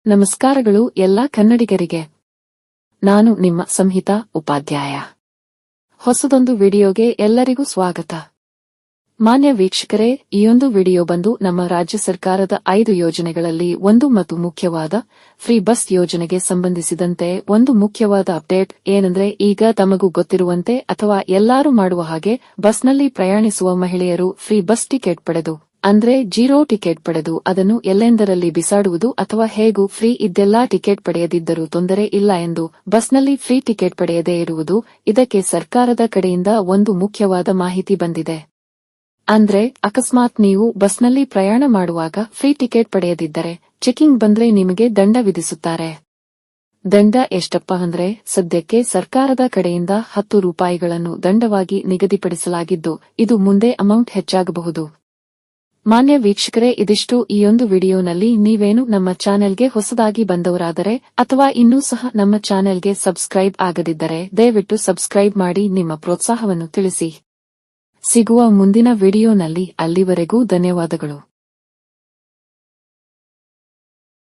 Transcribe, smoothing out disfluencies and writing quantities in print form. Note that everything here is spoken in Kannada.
ನಮಸ್ಕಾರಗಳು ಎಲ್ಲಾ ಕನ್ನಡಿಗರಿಗೆ. ನಾನು ನಿಮ್ಮ ಸಂಹಿತಾ ಉಪಾಧ್ಯಾಯ. ಹೊಸದೊಂದು ವಿಡಿಯೋಗೆ ಎಲ್ಲರಿಗೂ ಸ್ವಾಗತ. ಮಾನ್ಯ ವೀಕ್ಷಕರೇ, ಈಯೊಂದು ವಿಡಿಯೋ ಬಂದು ನಮ್ಮ ರಾಜ್ಯ ಸರ್ಕಾರದ 5 ಯೋಜನೆಗಳಲ್ಲಿ ಒಂದು ಮತ್ತು ಮುಖ್ಯವಾದ ಫ್ರೀ ಬಸ್ ಯೋಜನೆಗೆ ಸಂಬಂಧಿಸಿದಂತೆ ಒಂದು ಮುಖ್ಯವಾದ ಅಪ್ಡೇಟ್ ಏನಂದ್ರೆ, ಈಗ ತಮಗೂ ಗೊತ್ತಿರುವಂತೆ ಅಥವಾ ಎಲ್ಲರೂ ಮಾಡುವ ಹಾಗೆ ಬಸ್ನಲ್ಲಿ ಪ್ರಯಾಣಿಸುವ ಮಹಿಳೆಯರು ಫ್ರೀ ಬಸ್ ಟಿಕೆಟ್ ಪಡೆದು ಅಂದ್ರೆ ಜೀರೋ ಟಿಕೆಟ್ ಪಡೆದು ಅದನ್ನು ಎಲ್ಲೆಂದರಲ್ಲಿ ಬಿಸಾಡುವುದು ಅಥವಾ ಹೇಗೂ ಫ್ರೀ ಇದ್ದೆಲ್ಲಾ ಟಿಕೆಟ್ ಪಡೆಯದಿದ್ದರೂ ತೊಂದರೆ ಇಲ್ಲ ಎಂದು ಬಸ್ನಲ್ಲಿ ಫ್ರೀ ಟಿಕೆಟ್ ಪಡೆಯದೇ ಇರುವುದು, ಇದಕ್ಕೆ ಸರ್ಕಾರದ ಕಡೆಯಿಂದ ಒಂದು ಮುಖ್ಯವಾದ ಮಾಹಿತಿ ಬಂದಿದೆ. ಅಂದ್ರೆ ಅಕಸ್ಮಾತ್ ನೀವು ಬಸ್ನಲ್ಲಿ ಪ್ರಯಾಣ ಮಾಡುವಾಗ ಫ್ರೀ ಟಿಕೆಟ್ ಪಡೆಯದಿದ್ದರೆ ಚೆಕಿಂಗ್ ಬಂದ್ರೆ ನಿಮಗೆ ದಂಡ ವಿಧಿಸುತ್ತಾರೆ. ದಂಡ ಎಷ್ಟಪ್ಪ ಅಂದ್ರೆ, ಸದ್ಯಕ್ಕೆ ಸರ್ಕಾರದ ಕಡೆಯಿಂದ 10 ರೂಪಾಯಿಗಳನ್ನು ದಂಡವಾಗಿ ನಿಗದಿಪಡಿಸಲಾಗಿದ್ದು, ಇದು ಮುಂದೆ ಅಮೌಂಟ್ ಹೆಚ್ಚಾಗಬಹುದು. ಮಾನ್ಯ ವೀಕ್ಷಕರೇ, ಇದಿಷ್ಟು ಈಯೊಂದು ವಿಡಿಯೋನಲ್ಲಿ. ನೀವೇನು ನಮ್ಮ ಚಾನೆಲ್ಗೆ ಹೊಸದಾಗಿ ಬಂದವರಾದರೆ ಅಥವಾ ಇನ್ನೂ ಸಹ ನಮ್ಮ ಚಾನೆಲ್ಗೆ ಸಬ್ಸ್ಕ್ರೈಬ್ ಆಗದಿದ್ದರೆ ದಯವಿಟ್ಟು ಸಬ್ಸ್ಕ್ರೈಬ್ ಮಾಡಿ ನಿಮ್ಮ ಪ್ರೋತ್ಸಾಹವನ್ನು ತಿಳಿಸಿ. ಸಿಗುವ ಮುಂದಿನ ವಿಡಿಯೋನಲ್ಲಿ. ಅಲ್ಲಿವರೆಗೂ ಧನ್ಯವಾದಗಳು.